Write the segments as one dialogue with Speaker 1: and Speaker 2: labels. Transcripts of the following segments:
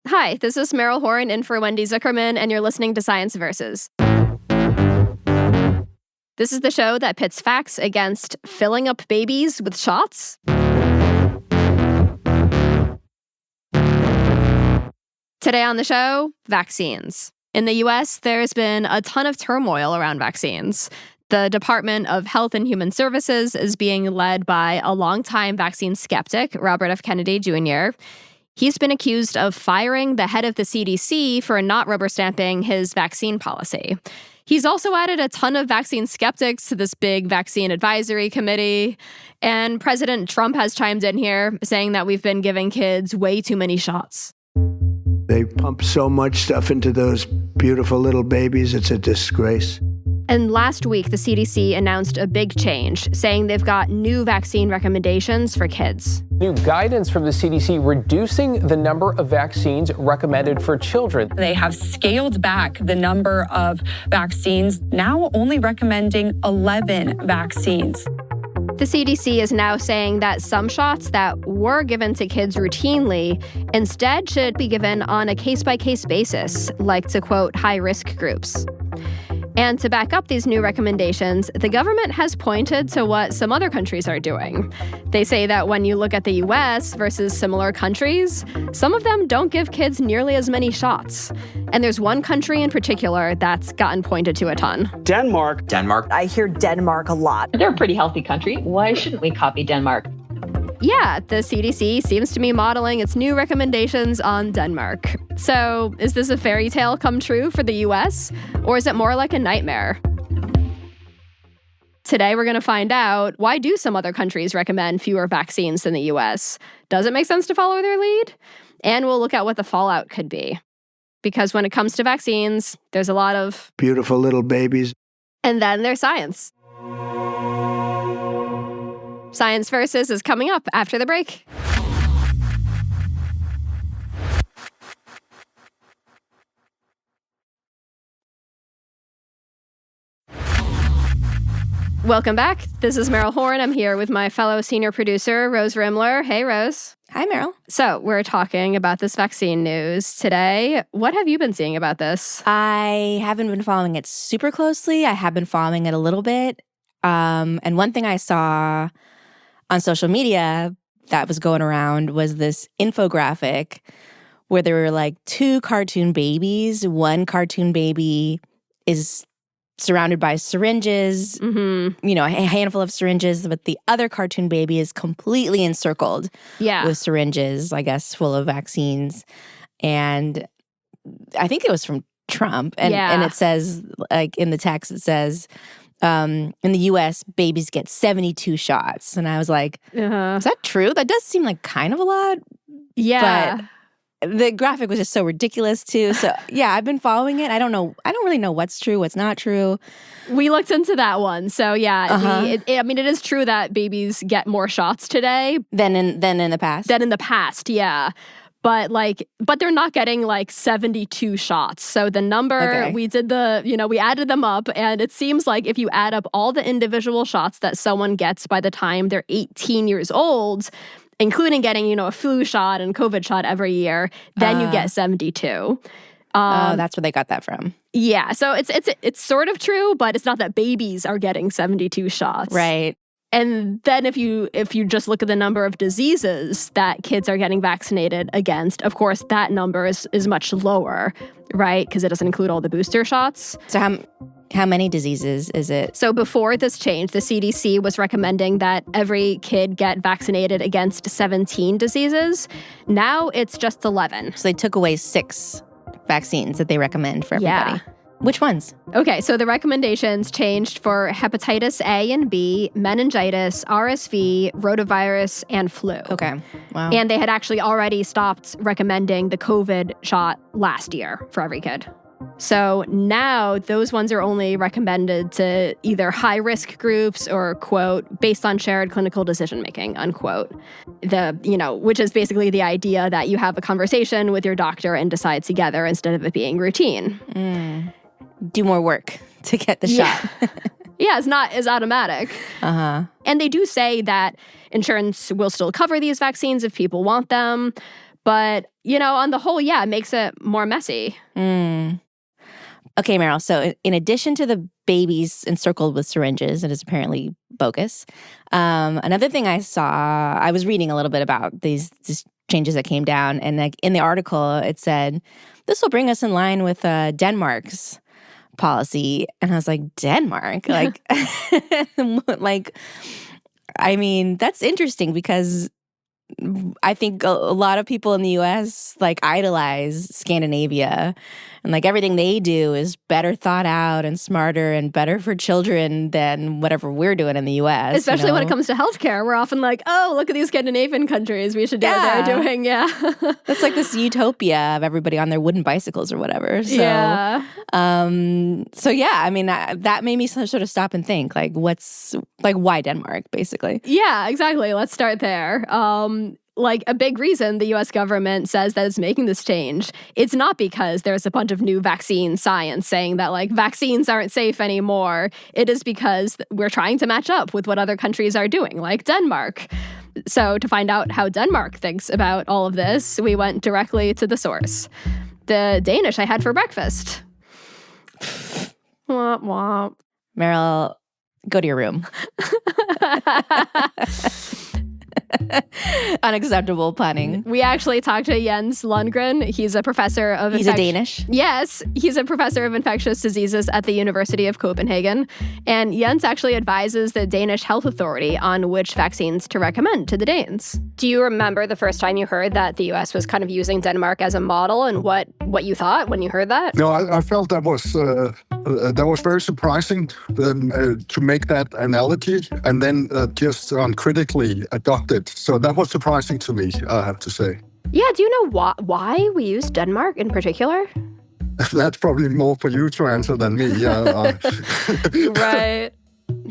Speaker 1: Hi, this is Meryl Horan in for Wendy Zuckerman, and you're listening to Science Versus. This is the show that pits facts against filling up babies with shots. Today on the show, vaccines. In the U.S., there's been a ton of turmoil around vaccines. The Department of Health and Human Services is being led by a longtime vaccine skeptic, Robert F. Kennedy Jr. He's been accused of firing the head of the CDC for not rubber stamping his vaccine policy. He's also added a ton of vaccine skeptics to this big vaccine advisory committee. And President Trump has chimed in here saying that we've been giving kids way too many shots.
Speaker 2: They pump so much stuff into those beautiful little babies, it's a disgrace.
Speaker 1: And last week, the CDC announced a big change, saying they've got new vaccine recommendations for kids.
Speaker 3: New guidance from the CDC reducing the number of vaccines recommended for children.
Speaker 4: They have scaled back the number of vaccines, now only recommending 11 vaccines.
Speaker 1: The CDC is now saying that some shots that were given to kids routinely instead should be given on a case-by-case basis, like to quote high-risk groups. And to back up these new recommendations, the government has pointed to what some other countries are doing. They say that when you look at the US versus similar countries, some of them don't give kids nearly as many shots. And there's one country in particular that's gotten pointed to a ton.
Speaker 5: Denmark.
Speaker 6: I hear Denmark a lot.
Speaker 7: They're a pretty healthy country. Why shouldn't we copy Denmark?
Speaker 1: Yeah, the CDC seems to be modeling its new recommendations on Denmark. So, is this a fairy tale come true for the US? Or is it more like a nightmare? Today, we're going to find out, why do some other countries recommend fewer vaccines than the US? Does it make sense to follow their lead? And we'll look at what the fallout could be. Because when it comes to vaccines, there's a lot of
Speaker 2: Beautiful little babies.
Speaker 1: And then there's science. Science Versus is coming up after the break. Welcome back. This is Meryl Horan. I'm here with my fellow senior producer, Rose Rimler. Hey, Rose.
Speaker 8: Hi, Meryl.
Speaker 1: So we're talking about this vaccine news today. What have you been seeing about this?
Speaker 8: I haven't been following it super closely. I have been following it a little bit. And one thing I saw on social media that was going around was this infographic where there were like two cartoon babies. One cartoon baby is surrounded by syringes, a handful of syringes, but the other cartoon baby is completely encircled with syringes, I guess, full of vaccines. And I think it was from Trump. And it says, like in the text, it says, in the U.S., babies get 72 shots. And I was like, is that true? That does seem like kind of a lot.
Speaker 1: Yeah.
Speaker 8: But the graphic was just so ridiculous, too. So, yeah, I've been following it. I don't really know what's true, what's not true.
Speaker 1: We looked into that one. So, yeah, it is true that babies get more shots today.
Speaker 8: Than in the past?
Speaker 1: Than in the past, yeah. But they're not getting 72 shots. So the number, we did we added them up, and it seems like if you add up all the individual shots that someone gets by the time they're 18 years old, including getting, a flu shot and COVID shot every year, then you get 72.
Speaker 8: That's where they got that from.
Speaker 1: Yeah, so it's sort of true, but it's not that babies are getting 72 shots.
Speaker 8: Right.
Speaker 1: And then if you just look at the number of diseases that kids are getting vaccinated against, of course, that number is much lower, right? Because it doesn't include all the booster shots.
Speaker 8: So how many diseases is it?
Speaker 1: So before this change, the CDC was recommending that every kid get vaccinated against 17 diseases. Now it's just 11.
Speaker 8: So they took away 6 vaccines that they recommend for everybody.
Speaker 1: Yeah.
Speaker 8: Which ones?
Speaker 1: Okay, so the recommendations changed for hepatitis A and B, meningitis, RSV, rotavirus, and flu.
Speaker 8: Okay, wow.
Speaker 1: And they had actually already stopped recommending the COVID shot last year for every kid. So now those ones are only recommended to either high-risk groups or, quote, based on shared clinical decision-making, unquote. Which is basically the idea that you have a conversation with your doctor and decide together instead of it being routine.
Speaker 8: Do more work to get the shot.
Speaker 1: Yeah, it's not as automatic. And they do say that insurance will still cover these vaccines if people want them. But, on the whole, yeah, it makes it more messy.
Speaker 8: Okay, Meryl. So in addition to the babies encircled with syringes, it is apparently bogus. Another thing I was reading a little bit about these changes that came down. And like in the article, it said, this will bring us in line with Denmark's policy. And I was like, Denmark? Like, that's interesting because I think a lot of people in the U.S. like idolize Scandinavia, and like everything they do is better thought out and smarter and better for children than whatever we're doing in the U.S.
Speaker 1: Especially when it comes to healthcare, we're often like, "Oh, look at these Scandinavian countries. We should do what they're doing." Yeah,
Speaker 8: that's like this utopia of everybody on their wooden bicycles or whatever. So,
Speaker 1: yeah.
Speaker 8: That made me sort of stop and think, like, why Denmark, basically?
Speaker 1: Yeah, exactly. Let's start there. Like a big reason the US government says that it's making this change, it's not because there's a bunch of new vaccine science saying that like vaccines aren't safe anymore. It is because we're trying to match up with what other countries are doing, like Denmark. So to find out how Denmark thinks about all of this, we went directly to the source. The Danish I had for breakfast. Womp womp.
Speaker 8: Meryl, go to your room. Unacceptable punning.
Speaker 1: We actually talked to Jens Lundgren. He's a professor of
Speaker 8: He's a Danish?
Speaker 1: Yes, he's a professor of infectious diseases at the University of Copenhagen. And Jens actually advises the Danish Health Authority on which vaccines to recommend to the Danes. Do you remember the first time you heard that the US was kind of using Denmark as a model and what you thought when you heard that?
Speaker 5: No, I felt that was very surprising to make that analogy and then just uncritically adopt it. So that was surprising to me, I have to say.
Speaker 1: Yeah, do you know why we use Denmark in particular?
Speaker 5: That's probably more for you to answer than me.
Speaker 1: Right.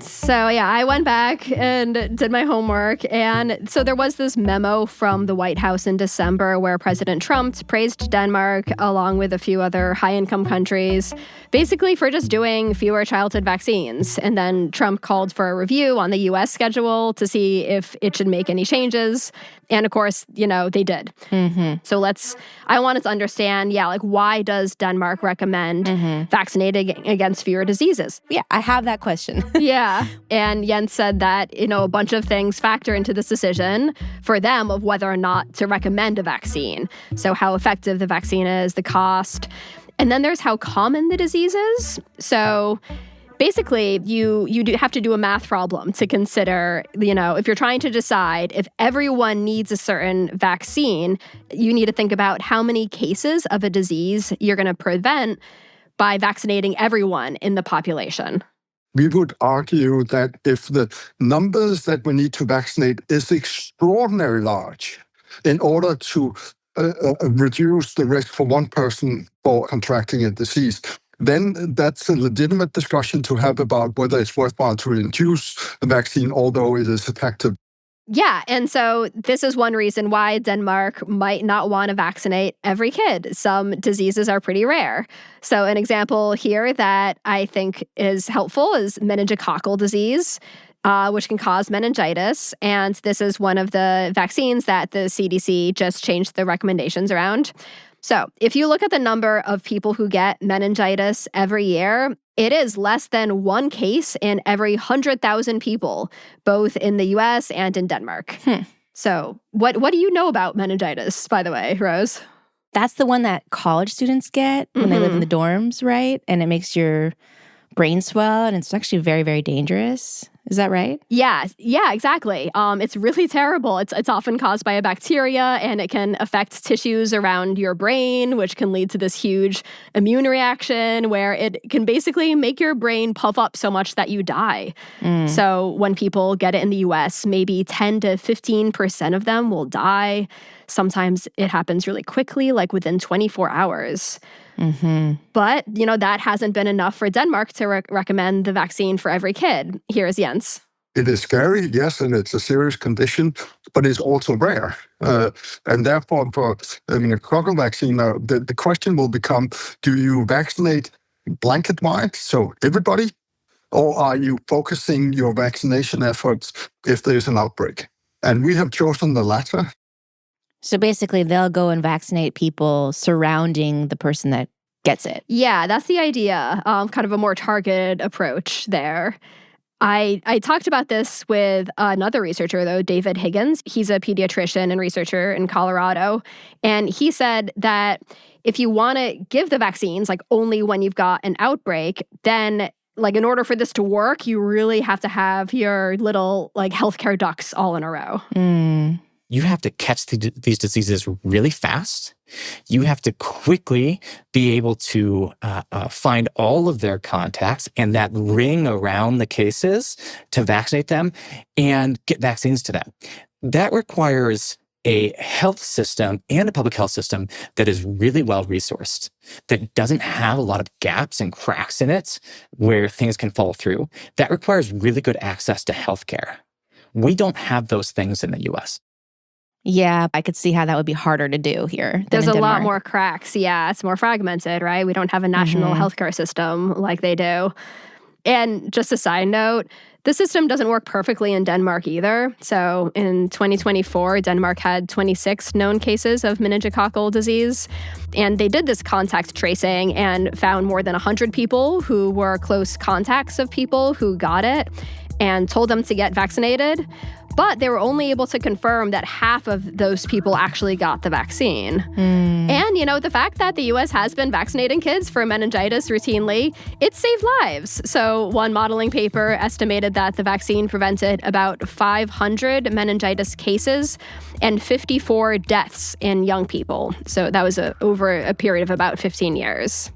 Speaker 1: So, yeah, I went back and did my homework. And so there was this memo from the White House in December where President Trump praised Denmark along with a few other high-income countries, basically for just doing fewer childhood vaccines. And then Trump called for a review on the U.S. schedule to see if it should make any changes. And of course, they did.
Speaker 8: Mm-hmm.
Speaker 1: So I wanted to understand, why does Denmark recommend vaccinating against fewer diseases?
Speaker 8: Yeah, I have that question.
Speaker 1: Yeah. And Jens said that, a bunch of things factor into this decision for them of whether or not to recommend a vaccine. So how effective the vaccine is, the cost, and then there's how common the disease is. So basically, you have to do a math problem to consider, if you're trying to decide if everyone needs a certain vaccine, you need to think about how many cases of a disease you're going to prevent by vaccinating everyone in the population.
Speaker 5: We would argue that if the numbers that we need to vaccinate is extraordinarily large in order to reduce the risk for one person for contracting a disease, then that's a legitimate discussion to have about whether it's worthwhile to induce the vaccine, although it is effective.
Speaker 1: Yeah, and so this is one reason why Denmark might not want to vaccinate every kid. Some diseases are pretty rare. So an example here that I think is helpful is meningococcal disease, which can cause meningitis. And this is one of the vaccines that the CDC just changed the recommendations around. So if you look at the number of people who get meningitis every year, it is less than one case in every 100,000 people, both in the US and in Denmark. So what do you know about meningitis, by the way, Rose?
Speaker 8: That's the one that college students get when they live in the dorms, right? And it makes your brain swell, and it's actually very, very dangerous. Is that right?
Speaker 1: Yeah, exactly. It's really terrible. It's often caused by a bacteria, and it can affect tissues around your brain, which can lead to this huge immune reaction where it can basically make your brain puff up so much that you die. So when people get it in the US, maybe 10 to 15% of them will die. Sometimes it happens really quickly, like within 24 hours. But, that hasn't been enough for Denmark to recommend the vaccine for every kid. Here's Jens.
Speaker 5: It is scary, yes, and it's a serious condition, but it's also rare. And therefore, for a meningococcal vaccine, the question will become, do you vaccinate blanket-wide, so everybody, or are you focusing your vaccination efforts if there's an outbreak? And we have chosen the latter.
Speaker 8: So basically, they'll go and vaccinate people surrounding the person that gets it.
Speaker 1: Yeah, that's the idea. Kind of a more targeted approach there. I talked about this with another researcher, though, David Higgins. He's a pediatrician and researcher in Colorado. And he said that if you want to give the vaccines, like only when you've got an outbreak, then like in order for this to work, you really have to have your little like healthcare ducks all in a row.
Speaker 9: You have to catch these diseases really fast. You have to quickly be able to find all of their contacts and that ring around the cases to vaccinate them and get vaccines to them. That requires a health system and a public health system that is really well resourced, that doesn't have a lot of gaps and cracks in it where things can fall through. That requires really good access to healthcare. We don't have those things in the US.
Speaker 8: Yeah, I could see how that would be harder to do here than
Speaker 1: There's
Speaker 8: in
Speaker 1: a
Speaker 8: Denmark.
Speaker 1: lot more cracks. Yeah, it's more fragmented, right? We don't have a national healthcare system like they do. And just a side note, the system doesn't work perfectly in Denmark either. So in 2024, Denmark had 26 known cases of meningococcal disease. And they did this contact tracing and found more than 100 people who were close contacts of people who got it and told them to get vaccinated. But they were only able to confirm that half of those people actually got the vaccine. And, you know, the fact that the U.S. has been vaccinating kids for meningitis routinely, it saved lives. So one modeling paper estimated that the vaccine prevented about 500 meningitis cases and 54 deaths in young people. So that was over a period of about 15 years.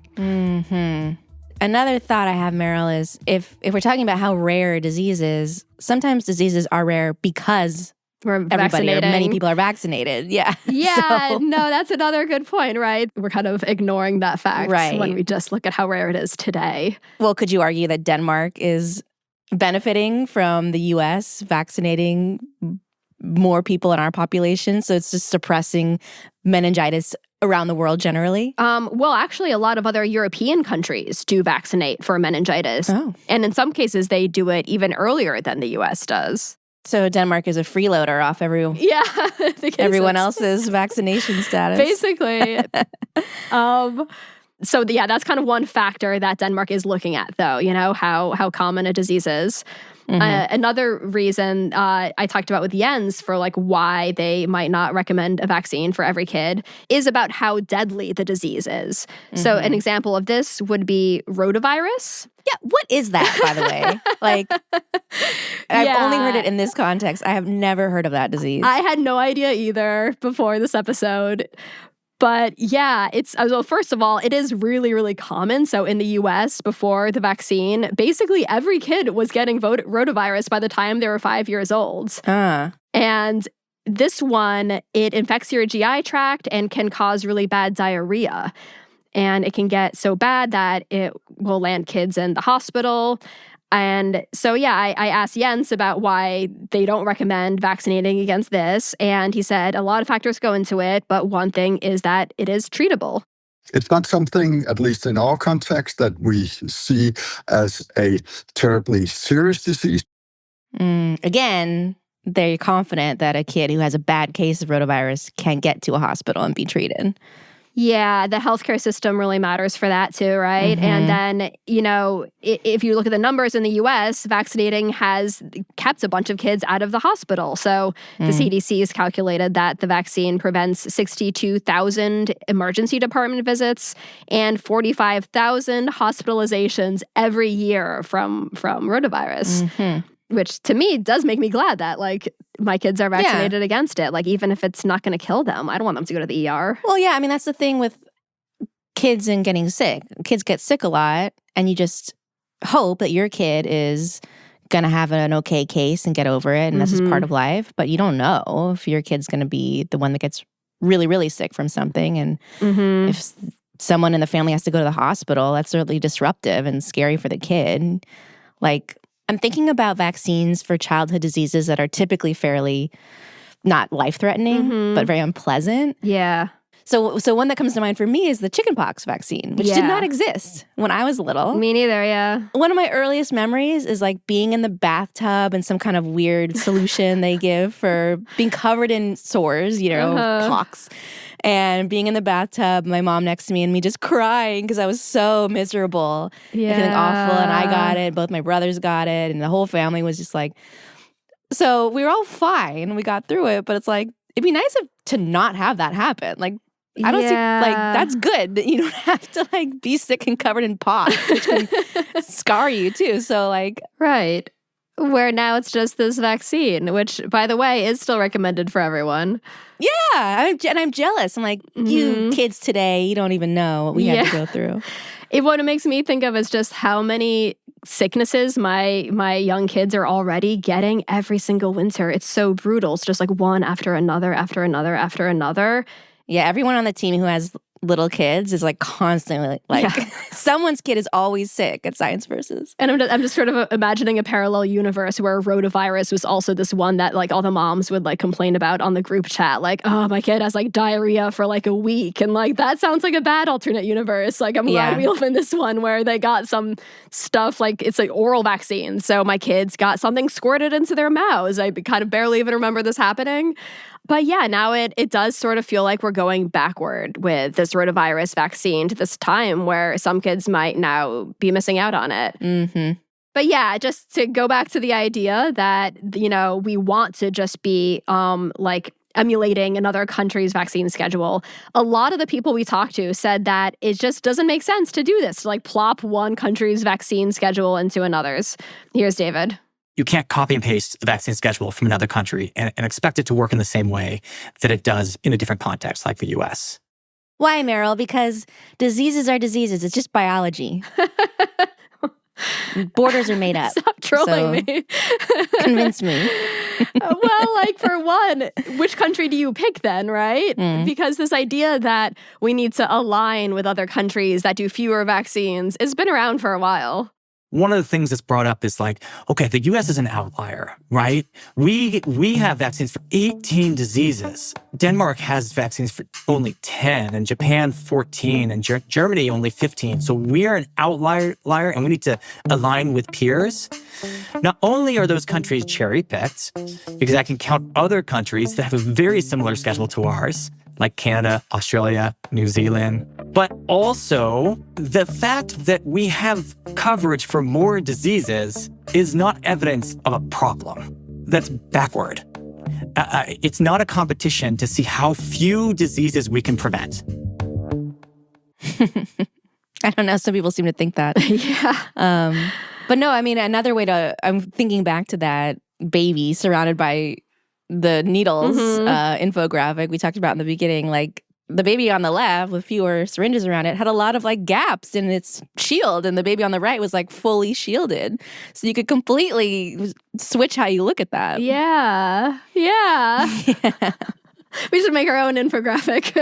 Speaker 8: Another thought I have, Meryl, is if we're talking about how rare a disease is, sometimes diseases are rare because everybody or many people are vaccinated. Yeah.
Speaker 1: Yeah, no, that's another good point, right? We're kind of ignoring that fact when we just look at how rare it is today.
Speaker 8: Well, could you argue that Denmark is benefiting from the U.S. vaccinating more people in our population? So it's just suppressing meningitis around the world generally?
Speaker 1: Well, actually, a lot of other European countries do vaccinate for meningitis. And in some cases, they do it even earlier than the U.S. does.
Speaker 8: So Denmark is a freeloader off everyone else's vaccination status.
Speaker 1: Basically. So yeah, that's kind of one factor that Denmark is looking at, though, you know, how common a disease is. Another reason I talked about with Jens for like why they might not recommend a vaccine for every kid is about how deadly the disease is. So an example of this would be rotavirus.
Speaker 8: Yeah, what is that, by the way? Like, I've only heard it in this context. I have never heard of that disease.
Speaker 1: I had no idea either before this episode. But yeah, well, first of all, it is really, really common. So in the US, before the vaccine, basically every kid was getting rotavirus by the time they were 5 years old. And this one, it infects your GI tract and can cause really bad diarrhea. And it can get so bad that it will land kids in the hospital. And so, yeah, I asked Jens about why they don't recommend vaccinating against this. And he said a lot of factors go into it, but one thing is that it is treatable.
Speaker 5: It's not something, at least in our context, that we see as a terribly serious disease.
Speaker 8: Again, they're confident that a kid who has a bad case of rotavirus can get to a hospital and be treated.
Speaker 1: Yeah, the healthcare system really matters for that too, right? And then, you know, if you look at the numbers in the U.S., vaccinating has kept a bunch of kids out of the hospital. So the CDC has calculated that the vaccine prevents 62,000 emergency department visits and 45,000 hospitalizations every year from rotavirus. Which to me does make me glad that like my kids are vaccinated against it. Like even if it's not going to kill them, I don't want them to go to the ER.
Speaker 8: Well, yeah, I mean, that's the thing with kids and getting sick. Kids get sick a lot and you just hope that your kid is going to have an okay case and get over it. And that's just part of life. But you don't know if your kid's going to be the one that gets really, really sick from something. And if someone in the family has to go to the hospital, that's really disruptive and scary for the kid. Like, I'm thinking about vaccines for childhood diseases that are typically fairly not life-threatening, but very unpleasant.
Speaker 1: Yeah.
Speaker 8: So one that comes to mind for me is the chickenpox vaccine, which did not exist when I was little.
Speaker 1: Me neither, yeah.
Speaker 8: One of my earliest memories is like being in the bathtub and some kind of weird solution they give for being covered in sores, pox. And being in the bathtub, my mom next to me and me just crying because I was so miserable and feeling awful. And I got it, both my brothers got it, and the whole family was just like, so we were all fine. We got through it, but it's like, it'd be nice to not have that happen. Like, I don't see, like, that's good that you don't have to, like, be sick and covered in pox, which can scar you, too. So, like...
Speaker 1: Right. Where now it's just this vaccine, which, by the way, is still recommended for everyone.
Speaker 8: Yeah. I'm jealous. I'm like, you kids today, you don't even know what we had to go through.
Speaker 1: What it makes me think of is just how many sicknesses my young kids are already getting every single winter. It's so brutal. It's just like one after another, after another, after another.
Speaker 8: Yeah, everyone on the team who has little kids is like constantly like someone's kid is always sick at Science Versus.
Speaker 1: And I'm just sort of imagining a parallel universe where rotavirus was also this one that like all the moms would like complain about on the group chat. Like, oh, my kid has like diarrhea for like a week. And like, that sounds like a bad alternate universe. Like, I'm glad we live in this one where they got some stuff like it's like oral vaccines. So my kids got something squirted into their mouths. I kind of barely even remember this happening. But yeah, now it does sort of feel like we're going backward with this rotavirus vaccine to this time where some kids might now be missing out on it.
Speaker 8: Mm-hmm.
Speaker 1: But yeah, just to go back to the idea that, we want to just be like emulating another country's vaccine schedule. A lot of the people we talked to said that it just doesn't make sense to do this, to like plop one country's vaccine schedule into another's. Here's David.
Speaker 9: You can't copy and paste the vaccine schedule from another country and expect it to work in the same way that it does in a different context like the US.
Speaker 8: Why, Meryl? Because diseases are diseases. It's just biology. Borders are made up.
Speaker 1: Stop trolling me.
Speaker 8: Convince me.
Speaker 1: Well, like for one, which country do you pick then, right? Because this idea that we need to align with other countries that do fewer vaccines has been around for a while.
Speaker 9: One of the things that's brought up is like, okay, the US is an outlier, right? We have vaccines for 18 diseases. Denmark has vaccines for only 10, and Japan 14, and Germany only 15. So we are an outlier, and we need to align with peers. Not only are those countries cherry-picked, because I can count other countries that have a very similar schedule to ours, like Canada, Australia, New Zealand. But also, the fact that we have coverage for more diseases is not evidence of a problem. That's backward. It's not a competition to see how few diseases we can prevent.
Speaker 8: I don't know. Some people seem to think that. But no, I mean, another way I'm thinking back to that baby surrounded by the needles infographic we talked about in the beginning, like the baby on the left with fewer syringes around it had a lot of like gaps in its shield, and the baby on the right was like fully shielded. So you could completely switch how you look at that.
Speaker 1: Yeah. We should make our own infographic.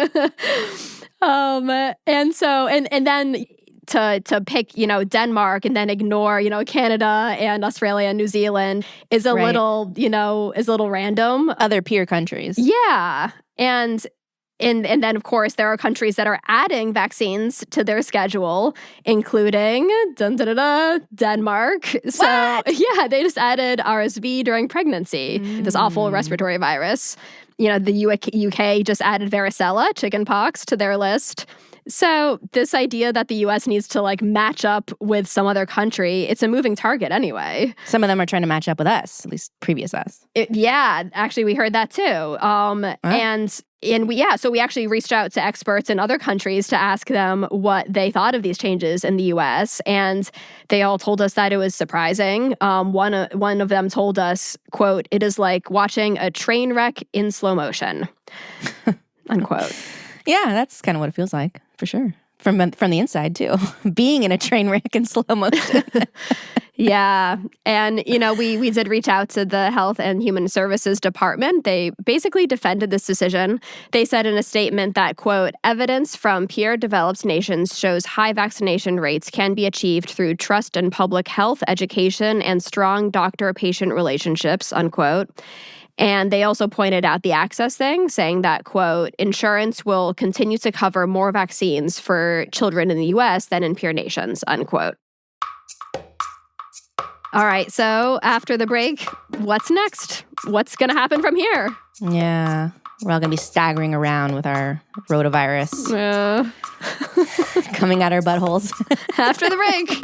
Speaker 1: And then to pick, Denmark and then ignore, Canada and Australia and New Zealand is a little random.
Speaker 8: Other peer countries.
Speaker 1: Yeah. And then, of course, there are countries that are adding vaccines to their schedule, including Denmark. So, yeah, they just added RSV during pregnancy, this awful respiratory virus. The UK just added varicella, chickenpox, to their list. So this idea that the U.S. needs to like match up with some other country, it's a moving target anyway.
Speaker 8: Some of them are trying to match up with us, at least previous us.
Speaker 1: Actually, we heard that too. So we actually reached out to experts in other countries to ask them what they thought of these changes in the U.S. And they all told us that it was surprising. One of them told us, quote, "It is like watching a train wreck in slow motion," unquote.
Speaker 8: Yeah, that's kind of what it feels like, for sure. From the inside, too. Being in a train wreck in slow motion.
Speaker 1: Yeah. And, we did reach out to the Health and Human Services Department. They basically defended this decision. They said in a statement that, quote, "Evidence from peer-developed nations shows high vaccination rates can be achieved through trust in public health, education, and strong doctor-patient relationships," unquote. And they also pointed out the access thing, saying that, quote, insurance will continue to cover more vaccines for children in the U.S. than in peer nations, unquote. All right, so after the break, what's next? What's going to happen from here?
Speaker 8: Yeah, we're all going to be staggering around with our rotavirus coming out our buttholes.
Speaker 1: After the break.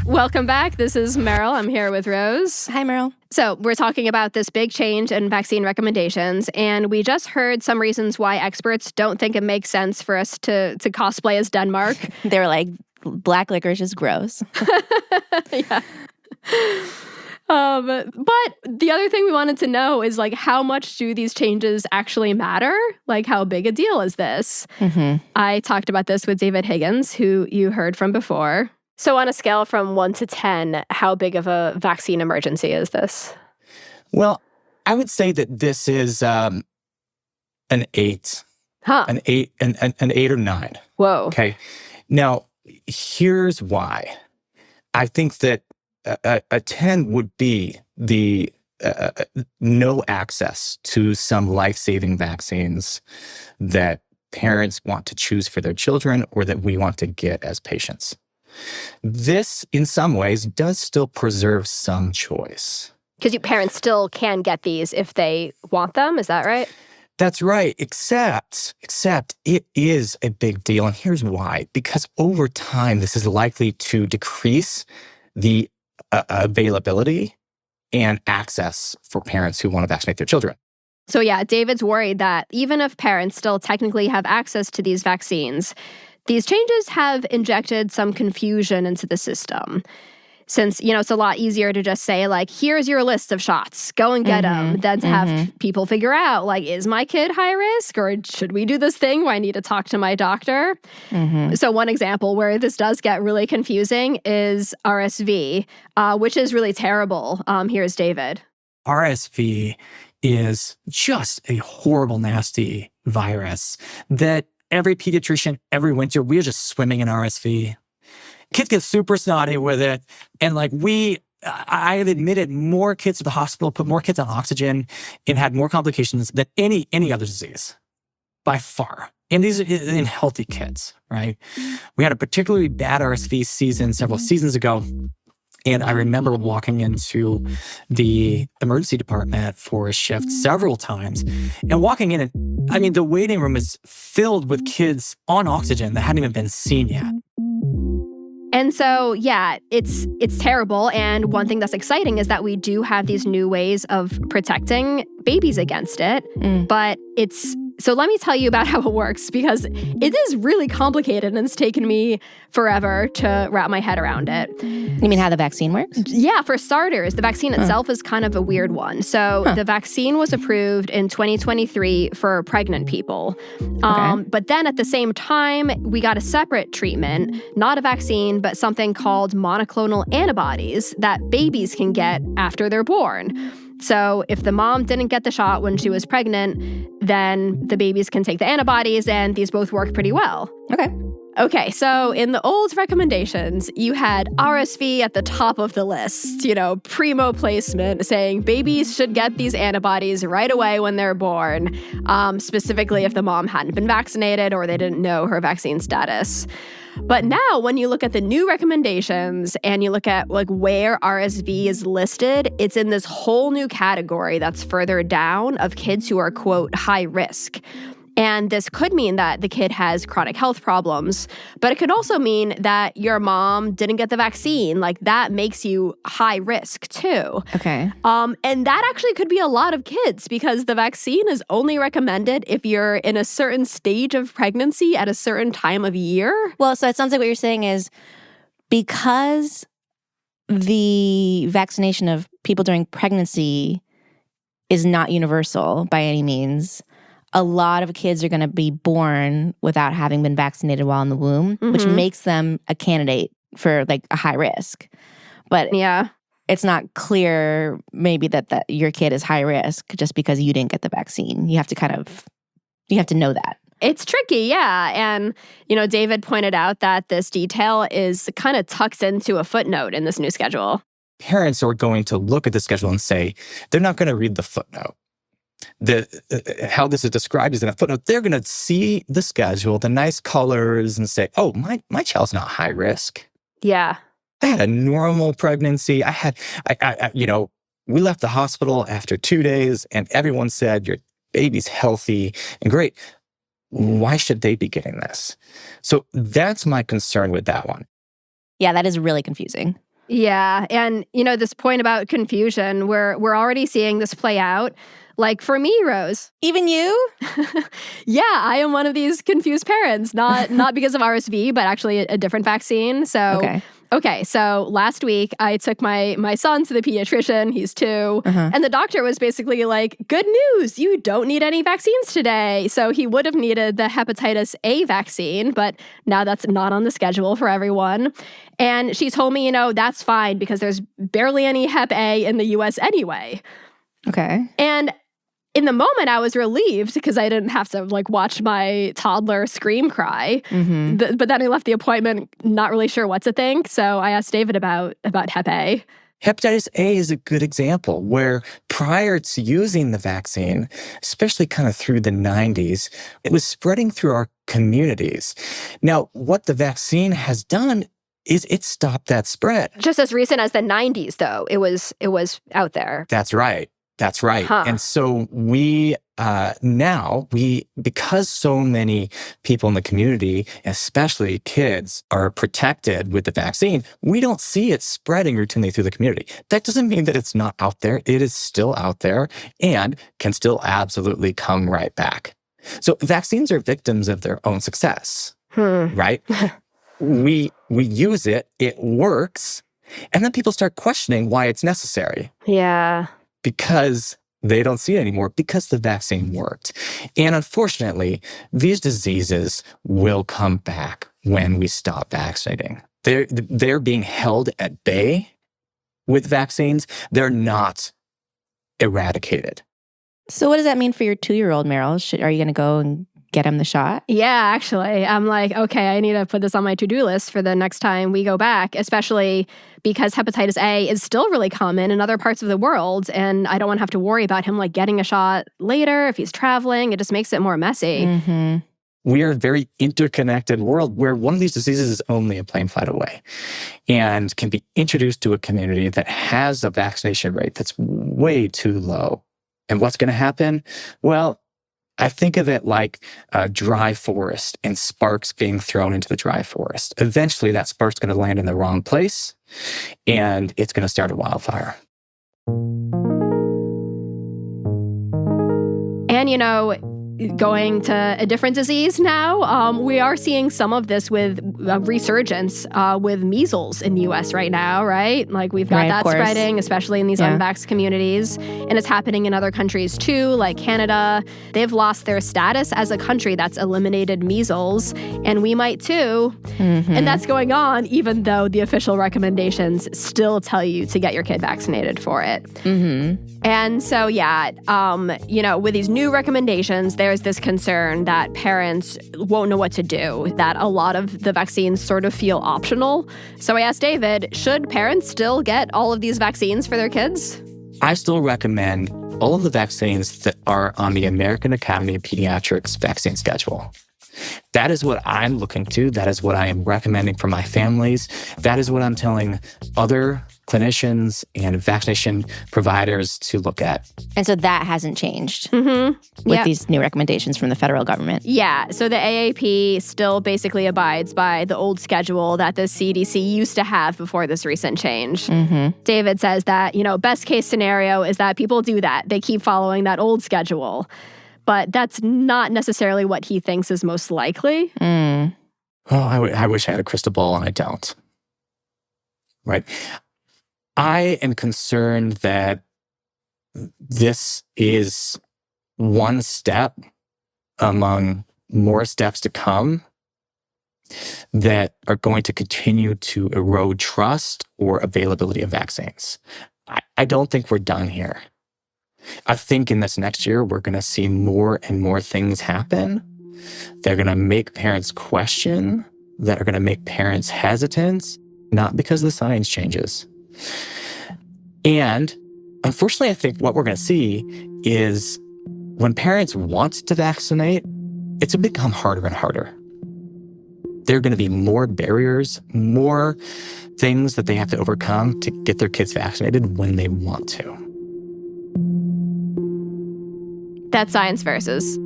Speaker 1: Welcome back. This is Meryl. I'm here with Rose.
Speaker 8: Hi, Meryl.
Speaker 1: So we're talking about this big change in vaccine recommendations, and we just heard some reasons why experts don't think it makes sense for us to cosplay as Denmark.
Speaker 8: They were like, black licorice is gross.
Speaker 1: Yeah. But the other thing we wanted to know is, like, how much do these changes actually matter? Like, how big a deal is this?
Speaker 8: Mm-hmm.
Speaker 1: I talked about this with David Higgins, who you heard from before. So on a scale from 1 to 10, how big of a vaccine emergency is this?
Speaker 9: Well, I would say that this is an 8.
Speaker 1: Huh.
Speaker 9: An 8 an 8 or 9.
Speaker 1: Whoa.
Speaker 9: Okay. Now, here's why. I think that a 10 would be the no access to some life-saving vaccines that parents want to choose for their children or that we want to get as patients. This, in some ways, does still preserve some choice.
Speaker 1: Because parents still can get these if they want them, is that right?
Speaker 9: That's right, except it is a big deal, and here's why. Because over time, this is likely to decrease the availability and access for parents who want to vaccinate their children.
Speaker 1: So yeah, David's worried that even if parents still technically have access to these vaccines, these changes have injected some confusion into the system. Since, it's a lot easier to just say, like, here's your list of shots, go and get them, than to have people figure out, like, is my kid high risk, or should we do this thing where I need to talk to my doctor? So one example where this does get really confusing is RSV, which is really terrible. Here's David.
Speaker 10: RSV is just a horrible, nasty virus that every pediatrician, every winter, we're just swimming in RSV. Kids get super snotty with it. And I have admitted more kids to the hospital, put more kids on oxygen, and had more complications than any other disease, by far. And these are in healthy kids, right? We had a particularly bad RSV season several seasons ago. And I remember walking into the emergency department for a shift several times and walking in, and the waiting room is filled with kids on oxygen that hadn't even been seen yet.
Speaker 1: And so, yeah, it's terrible. And one thing that's exciting is that we do have these new ways of protecting babies against it. But so let me tell you about how it works, because it is really complicated and it's taken me forever to wrap my head around it.
Speaker 8: You mean how the vaccine works?
Speaker 1: Yeah, for starters, the vaccine itself is kind of a weird one. So the vaccine was approved in 2023 for pregnant people. But then at the same time, we got a separate treatment, not a vaccine, but something called monoclonal antibodies that babies can get after they're born. So if the mom didn't get the shot when she was pregnant, then the babies can take the antibodies, and these both work pretty well. Okay, so in the old recommendations, you had RSV at the top of the list, primo placement, saying babies should get these antibodies right away when they're born, specifically if the mom hadn't been vaccinated or they didn't know her vaccine status. But now when you look at the new recommendations and you look at where RSV is listed, it's in this whole new category that's further down of kids who are, quote, high risk. And this could mean that the kid has chronic health problems, but it could also mean that your mom didn't get the vaccine. That makes you high risk too.
Speaker 8: Okay.
Speaker 1: And that actually could be a lot of kids, because the vaccine is only recommended if you're in a certain stage of pregnancy at a certain time of year.
Speaker 8: Well, so it sounds like what you're saying is because the vaccination of people during pregnancy is not universal by any means, a lot of kids are going to be born without having been vaccinated while in the womb, which makes them a candidate for a high risk. But
Speaker 1: Yeah.
Speaker 8: it's not clear maybe that your kid is high risk just because you didn't get the vaccine. You have to know that.
Speaker 1: It's tricky, yeah. And, David pointed out that this detail is kind of tucked into a footnote in this new schedule.
Speaker 9: Parents are going to look at the schedule and say, they're not going to read the footnote. How this is described is in a footnote. They're going to see the schedule, the nice colors, and say, oh, my child's not high risk.
Speaker 1: Yeah.
Speaker 9: I had a normal pregnancy. We left the hospital after 2 days and everyone said, your baby's healthy and great. Why should they be getting this? So that's my concern with that one.
Speaker 8: Yeah, that is really confusing.
Speaker 1: Yeah. And, this point about confusion, we're already seeing this play out. Like for me, Rose.
Speaker 8: Even you?
Speaker 1: Yeah, I am one of these confused parents, not because of RSV, but actually a different vaccine. So, okay, so last week I took my son to the pediatrician. He's 2. And the doctor was basically like, good news, you don't need any vaccines today. So he would have needed the hepatitis A vaccine, but now that's not on the schedule for everyone. And she told me, that's fine because there's barely any Hep A in the US anyway.
Speaker 8: Okay.
Speaker 1: And in the moment, I was relieved because I didn't have to watch my toddler scream cry. But then I left the appointment not really sure what to think. So I asked David about Hep A.
Speaker 9: Hepatitis A is a good example where prior to using the vaccine, especially kind of through the 90s, it was spreading through our communities. Now, what the vaccine has done is it stopped that spread.
Speaker 1: Just as recent as the 90s, though, it was out there.
Speaker 9: That's right. That's right.
Speaker 1: Huh.
Speaker 9: And so we because so many people in the community, especially kids, are protected with the vaccine, we don't see it spreading routinely through the community. That doesn't mean that it's not out there. It is still out there and can still absolutely come right back. So vaccines are victims of their own success, right? We use it works, and then people start questioning why it's necessary.
Speaker 1: Yeah.
Speaker 9: Because they don't see it anymore, because the vaccine worked. And unfortunately, these diseases will come back when we stop vaccinating. They're being held at bay with vaccines. They're not eradicated.
Speaker 8: So what does that mean for your 2-year-old, Meryl? Are you going to go and get him the shot?
Speaker 1: Yeah, actually. I'm like, okay, I need to put this on my to-do list for the next time we go back, especially because hepatitis A is still really common in other parts of the world. And I don't want to have to worry about him getting a shot later if he's traveling. It just makes it more messy.
Speaker 9: We are a very interconnected world where one of these diseases is only a plane flight away and can be introduced to a community that has a vaccination rate that's way too low. And what's going to happen? Well, I think of it like a dry forest and sparks being thrown into the dry forest. Eventually, that spark's going to land in the wrong place, and it's going to start a wildfire.
Speaker 1: And, going to a different disease now, we are seeing some of this with resurgence with measles in the U.S. right now, right? We've got that spreading, especially in these unvaxxed communities. And it's happening in other countries too, like Canada. They've lost their status as a country that's eliminated measles, and we might too. And that's going on even though the official recommendations still tell you to get your kid vaccinated for it. And so, with these new recommendations, there's this concern that parents won't know what to do, that a lot of the vaccines sort of feel optional. So I asked David, should parents still get all of these vaccines for their kids?
Speaker 9: I still recommend all of the vaccines that are on the American Academy of Pediatrics vaccine schedule. That is what I'm looking to. That is what I am recommending for my families. That is what I'm telling other clinicians and vaccination providers to look at.
Speaker 8: And so that hasn't changed with these new recommendations from the federal government.
Speaker 1: Yeah. So the AAP still basically abides by the old schedule that the CDC used to have before this recent change. David says that, best case scenario is that people do that. They keep following that old schedule. But that's not necessarily what he thinks is most likely.
Speaker 9: Oh, I wish I had a crystal ball, and I don't. Right. I am concerned that this is one step among more steps to come that are going to continue to erode trust or availability of vaccines. I don't think we're done here. I think in this next year, we're going to see more and more things happen. They're going to make parents question, that are going to make parents hesitant, not because the science changes. And unfortunately, I think what we're going to see is when parents want to vaccinate, it's become harder and harder. There are going to be more barriers, more things that they have to overcome to get their kids vaccinated when they want to.
Speaker 1: That's Science Versus.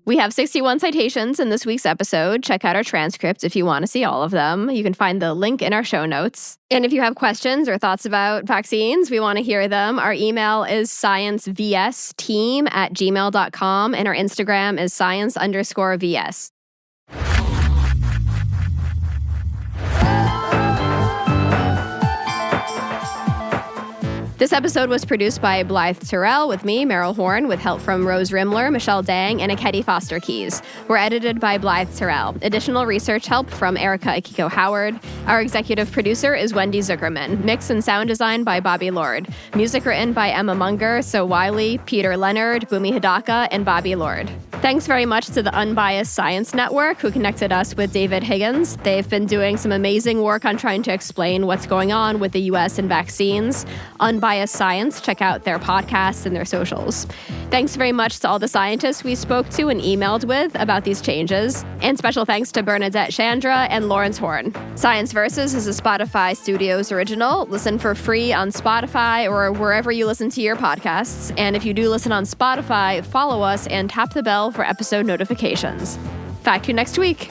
Speaker 1: We have 61 citations in this week's episode. Check out our transcript if you want to see all of them. You can find the link in our show notes. And if you have questions or thoughts about vaccines, we want to hear them. Our email is sciencevsteam@gmail.com, and our Instagram is science_VS. This episode was produced by Blythe Terrell with me, Meryl Horn, with help from Rose Rimler, Michelle Dang, and Akedi Foster Keys. We're edited by Blythe Terrell. Additional research help from Erica Akiko Howard. Our executive producer is Wendy Zuckerman. Mix and sound design by Bobby Lord. Music written by Emma Munger, So Wiley, Peter Leonard, Bhumi Hidaka, and Bobby Lord. Thanks very much to the Unbiased Science Network, who connected us with David Higgins. They've been doing some amazing work on trying to explain what's going on with the U.S. and vaccines. Unbiased Science, check out their podcasts and their socials. Thanks very much to all the scientists we spoke to and emailed with about these changes. And special thanks to Bernadette Chandra and Lawrence Horn. Science Versus is a Spotify Studios original. Listen for free on Spotify or wherever you listen to your podcasts. And if you do listen on Spotify, follow us and tap the bell for episode notifications. Back to you next week.